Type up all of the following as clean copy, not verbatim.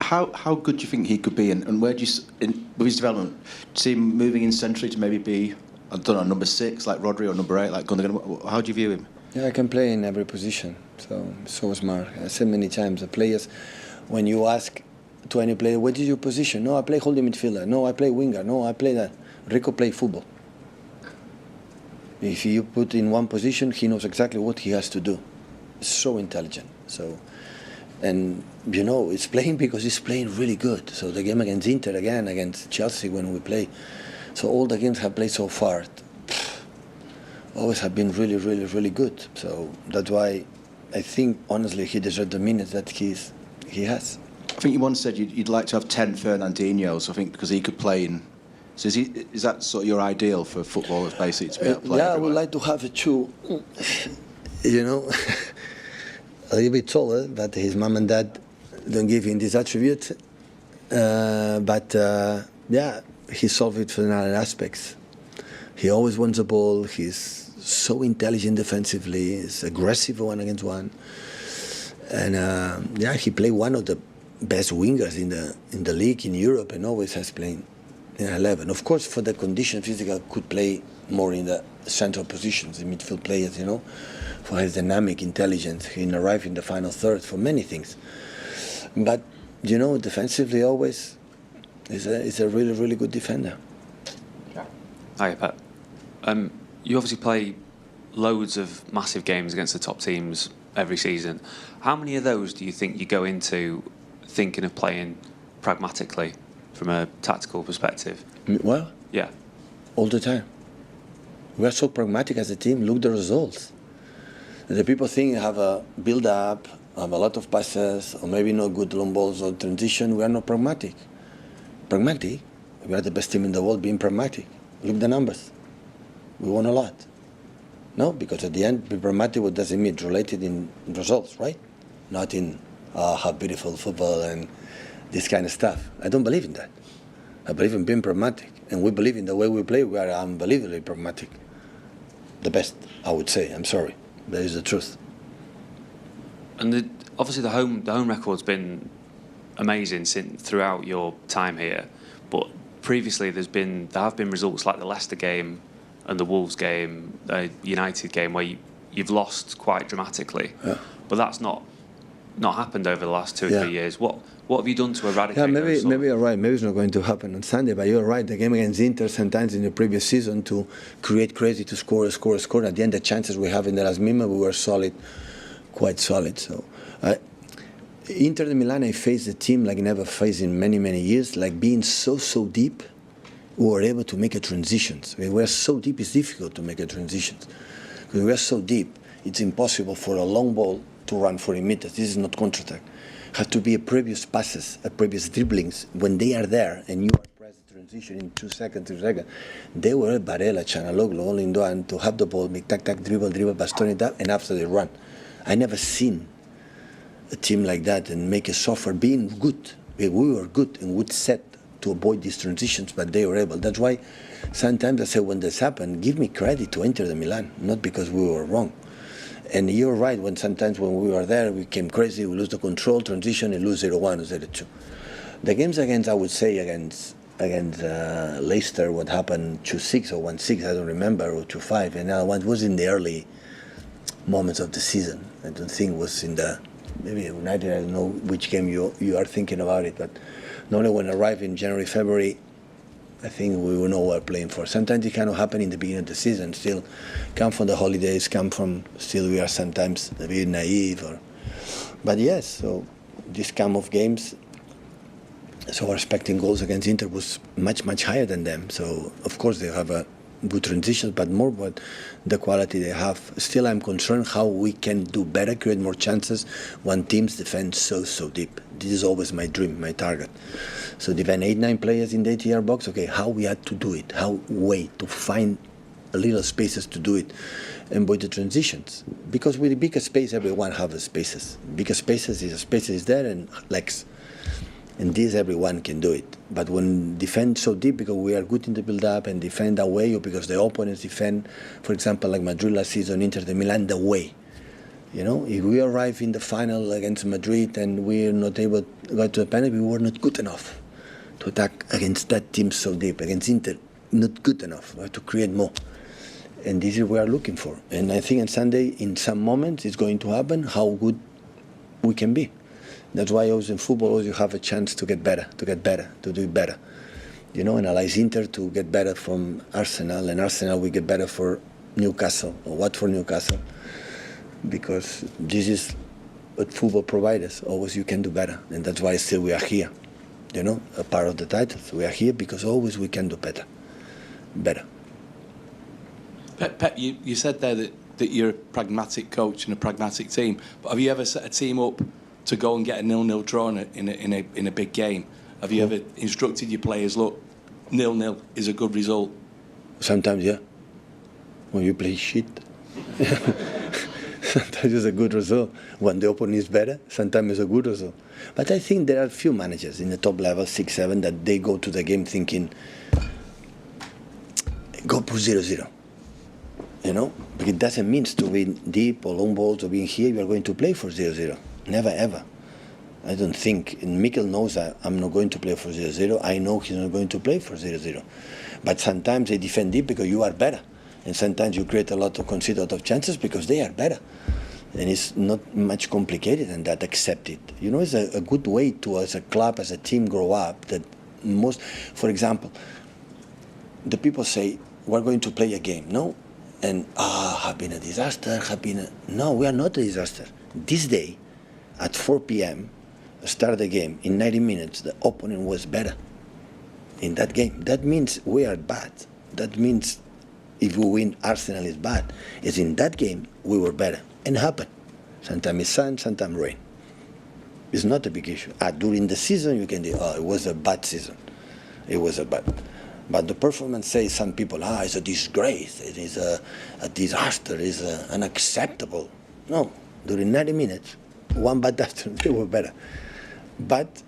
how good do you think he could be, and where do you, with his development, see him moving in centrally to maybe be, I don't know, number 6 like Rodri or number 8 like Gundogan? How do you view him? Yeah, I can play in every position, so smart. I said many times, the players, when you ask to any player, what is your position? No, I play holding midfielder. No, I play winger. No, I play that. Rico play football. If you put in one position, he knows exactly what he has to do. So intelligent. So, and you know, it's playing because he's playing really good. So the game against Inter, again against Chelsea when we play, so all the games have played so far, always have been really, really, really good. So that's why I think honestly he deserves the minutes that he has. I think you once said you'd like to have 10 Fernandinhos. I think because he could play in. So is that sort of your ideal for footballers, basically, to be able to play? Yeah, everywhere? I would like to have 2. You know, a little bit taller, but his mom and dad don't give him this attribute. Yeah, he solved it for other aspects. He always wants the ball. He's so intelligent defensively. He's aggressive 1-against-1, and yeah, he played one of the best wingers in the league in Europe, and always has played in 11. Of course, for the condition, physical could play more in the central positions, the midfield players, you know, for his dynamic intelligence. He can arrive in the final third for many things. But, you know, defensively always is a really, really good defender. Hi, Pep. You obviously play loads of massive games against the top teams every season. How many of those do you think you go into thinking of playing pragmatically from a tactical perspective? Well, yeah, all the time. We are so pragmatic as a team. Look the results. The people think you have a build-up, have a lot of passes, or maybe no good long balls or transition. We are not pragmatic. Pragmatic? We are the best team in the world being pragmatic. Look the numbers. We won a lot. No, because at the end, be pragmatic, what does it mean? Related in results, right? Not in how beautiful football and this kind of stuff. I don't believe in that. I believe in being pragmatic. And we believe in the way we play. We are unbelievably pragmatic. The best, I would say. I'm sorry. That is the truth. And obviously the home record's been amazing throughout your time here. But previously there have been results like the Leicester game and the Wolves game, the United game, where you've lost quite dramatically. Yeah. But that's not happened over the last 2 or 3 years. What have you done to eradicate? Yeah, maybe you're right. Maybe it's not going to happen on Sunday, but you're right. The game against Inter, sometimes in the previous season, to create crazy, to score. At the end, the chances we have in the last minute, we were solid, quite solid. So, Inter de Milan, I faced a team like never faced in many, many years, like being so deep, we were able to make a transitions. We were so deep, it's difficult to make a transitions. Because we are so deep, it's impossible for a long ball to run 40 meters. This is not counter-attack. Has to be a previous passes, a previous dribblings. When they are there and you are pressed transition in 2 seconds, 3 seconds, they were Barella, Chanaloglu, all in one to have the ball, make tac, dribble, bastoni it up, and after they run. I never seen a team like that and make a suffer being good. We were good and would set to avoid these transitions, but they were able. That's why sometimes I say when this happened, give me credit to Inter de Milan, not because we were wrong. And you're right, sometimes when we were there, we came crazy, we lose the control, transition, and lose 0-1 or 0-2. The games against, I would say, against Leicester, what happened 2-6 or 1-6, I don't remember, or 2-5, and now one was in the early moments of the season. I don't think it was in the, maybe United, I don't know which game you are thinking about it, but normally when I arrive in January, February, I think we will know what we're playing for. Sometimes it cannot happen in the beginning of the season. Still, come from the holidays, still we are sometimes a bit naive. But yes, so this kind of games, so our expecting goals against Inter was much, much higher than them. So, of course, they have a good transition, but more about the quality they have. Still, I'm concerned how we can do better, create more chances when teams defend so deep. This is always my dream, my target. So defend 8-9 players in the 80-yard box. Okay, how we had to do it? How to find a little spaces to do it, and avoid the transitions. Because with the bigger space, everyone have the spaces. Bigger spaces is there and legs. And this everyone can do it. But when defend so deep, because we are good in the build-up and defend away, or because the opponents defend, for example, like Madrid last season, Inter de Milan, the way. You know, if we arrive in the final against Madrid and we're not able to go to the penalty, we were not good enough to attack against that team so deep. Against Inter, not good enough. We have to create more. And this is what we are looking for. And I think on Sunday, in some moments, it's going to happen how good we can be. That's why always in football, always you have a chance to get better, to do it better. You know, analyze Inter to get better from Arsenal, and Arsenal we get better for Newcastle, or what for Newcastle. Because this is what football provides us. Always you can do better. And that's why still we are here. You know, a part of the titles. We are here because always we can do better. Pep, you said there that you're a pragmatic coach and a pragmatic team, but have you ever set a team up to go and get a 0-0 draw in a big game? Have you ever instructed your players, look, 0-0 is a good result? Sometimes, yeah. When you play shit, sometimes it's a good result. When the opponent is better, sometimes it's a good result. But I think there are few managers in the top level, 6, 7, that they go to the game thinking, go for 0-0. You know, because it doesn't mean to be deep or long balls or being here, you are going to play for 0-0. Never ever. I don't think, and Mikel knows that I'm not going to play for 0-0. I know he's not going to play for 0-0. But sometimes they defend deep because you are better. And sometimes you create a lot of concede out of chances because they are better. And it's not much complicated than that, accept it. You know, it's a good way to, as a club, as a team, grow up. That most, for example, the people say, we're going to play a game, no? And, have been a disaster, No, we are not a disaster. This day, at 4 p.m., start the game. In 90 minutes, the opponent was better in that game. That means we are bad. That means if we win, Arsenal is bad. It's in that game, we were better. And it happened. Sometimes it's sun, sometimes rain. It's not a big issue. During the season, you can say, it was a bad season. It was a bad. But the performance says some people, it's a disgrace, it is a disaster, it is unacceptable. No, during 90 minutes, one bad afternoon, they were better. But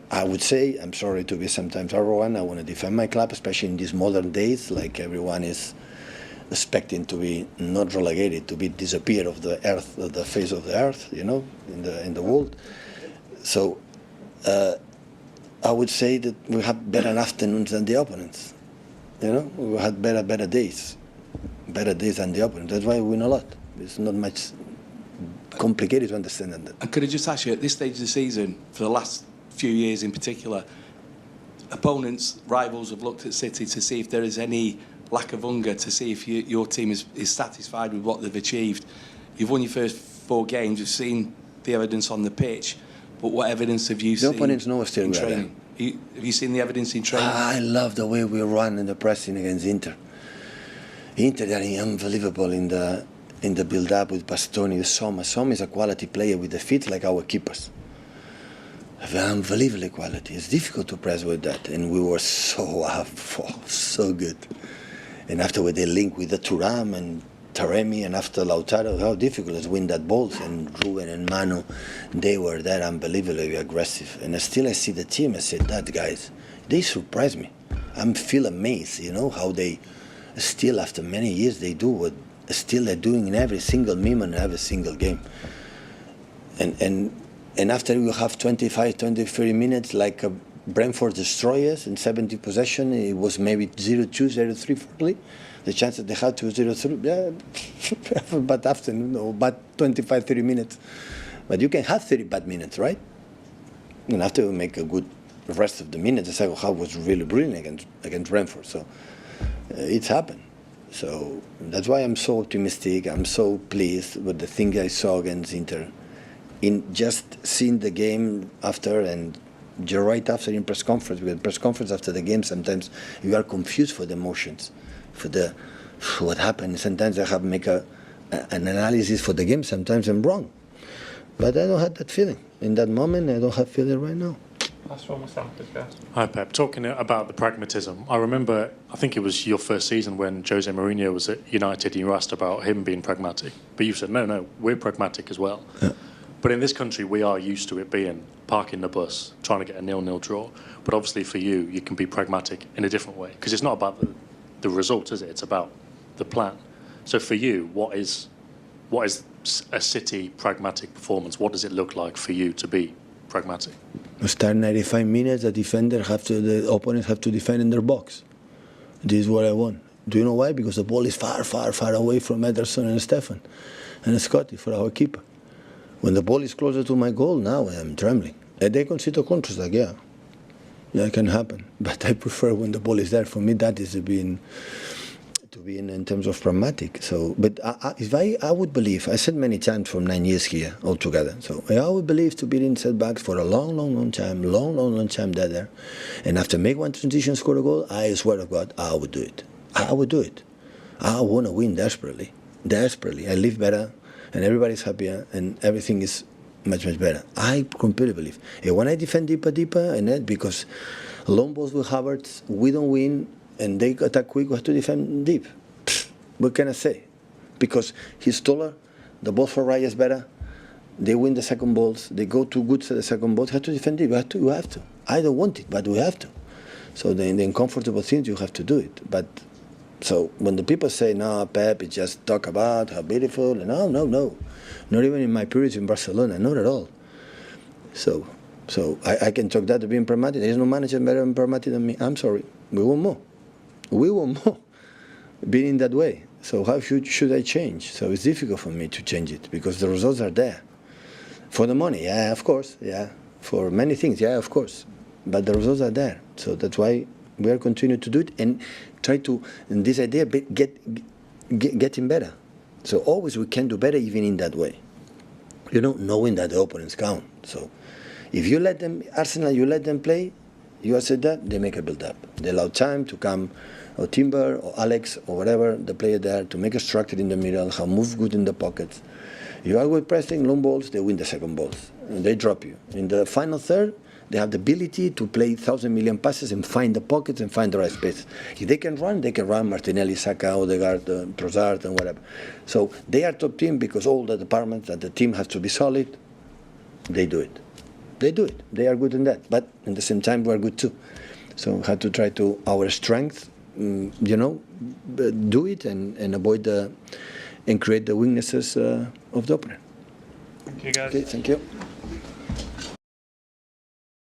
I would say, I'm sorry to be sometimes arrogant, I want to defend my club, especially in these modern days, like everyone is expecting to be not relegated, to be disappeared of the earth, of the face of the earth, you know, in the world. So, I would say that we have better afternoons than the opponents. You know, we had better days than the opponents. That's why we win a lot. It's not much complicated to understand that. And could I just ask you, at this stage of the season, for the last few years in particular, opponents, rivals have looked at City to see if there is any lack of hunger, to see if your team is satisfied with what they've achieved. You've won your first 4 games, you've seen the evidence on the pitch. But what evidence have you seen? The opponents know still in we are training? Have you seen the evidence in training? I love the way we run in the pressing against Inter. Inter are unbelievable in the build-up with Bastoni, with Soma. Soma is a quality player with the feet like our keepers. Unbelievable quality. It's difficult to press with that, and we were so up, so good. And after they link with the Thuram and Taremi, and after Lautaro, how difficult it is to win that balls. And Ruben and Manu, they were there unbelievably aggressive. And still I see the team, I said, that guys, they surprise me. I'm feel amazed, you know, how they still, after many years, they do what still they're doing in every single moment, in every single game. And after you have 25, 20, 30 minutes, like Brentford destroy us in 70 possession, it was maybe 0-2, 0-3 for Lee. The chance that they had to 0-3, yeah, bad afternoon or bad 25, 30 minutes. But you can have 30 bad minutes, right? And after you make a good rest of the minutes, the second half was really brilliant against Brentford. So it's happened. So that's why I'm so optimistic. I'm so pleased with the thing I saw against Inter. In just seeing the game after, and you're right after in press conference, because press conference after the game, sometimes you are confused for the emotions. For what happened. Sometimes I have to make an analysis for the game. Sometimes I'm wrong. But I don't have that feeling. In that moment, I don't have feeling right now. That's one myself, guys. Hi, Pep. Talking about the pragmatism, I remember, I think it was your first season when Jose Mourinho was at United and you were asked about him being pragmatic. But you said, no, we're pragmatic as well. Yeah. But in this country, we are used to it being parking the bus, trying to get a 0-0 draw. But obviously for you, you can be pragmatic in a different way. Because it's not about the result, is it? It's about the plan. So for you, what is a City pragmatic performance, what does it look like for you to be pragmatic? Start 95 minutes, the opponents have to defend in their box. This is what I want. Do you know why? Because the ball is far, far, far away from Ederson and Stefan and Scotty for our keeper. When the ball is closer to my goal, now I am trembling. And they concede a counter-attack, yeah, it can happen. But I prefer when the ball is there. For me, that is to be in terms of pragmatic. So, but if I would believe, I said many times from 9 years here altogether. So I would believe to be in setbacks for a long, long, long time, long time there. And after make one transition, score a goal, I swear to God, I would do it. I would do it. I want to win desperately. I live better, and everybody's happier, and everything is much, much better. I completely believe. And when I defend deeper, and that because long balls with Havertz, we don't win, and they attack quick, we have to defend deep. What can I say? Because he's taller, the ball for Raya is better, they win the second balls, they go too good to the second ball, you have to defend deep, you have to. I don't want it, but we have to. So the uncomfortable things, you have to do it. But so when the people say, no, Pep, it just talk about how beautiful, no. Not even in my periods in Barcelona, not at all. So I can talk that to being pragmatic. There is no manager better and pragmatic than me. I'm sorry. We want more. Being in that way. So how should I change? So it's difficult for me to change it because the results are there. For the money, yeah, of course, yeah. For many things, yeah, of course. But the results are there. So that's why we are continuing to do it and try to, in this idea, getting better. So always we can do better even in that way. Knowing that the opponents count. So if you let them, Arsenal, you let them play, you said that, they make a build-up. They allow time to come, or Timber, or Alex, or whatever, the player there, to make a structure in the middle, how move good in the pockets. You are with pressing long balls, they win the second balls. And they drop you. In the final third, they have the ability to play 1,000 million passes and find the pockets and find the right space. If they can run Martinelli, Saka, Odegaard, Trossard, and whatever. So they are top team because all the departments that the team has to be solid, they do it. They are good in that. But at the same time, we are good too. So we have to try to, our strength, do it and avoid and create the weaknesses of the opponent. Thank you, guys. Okay, thank you.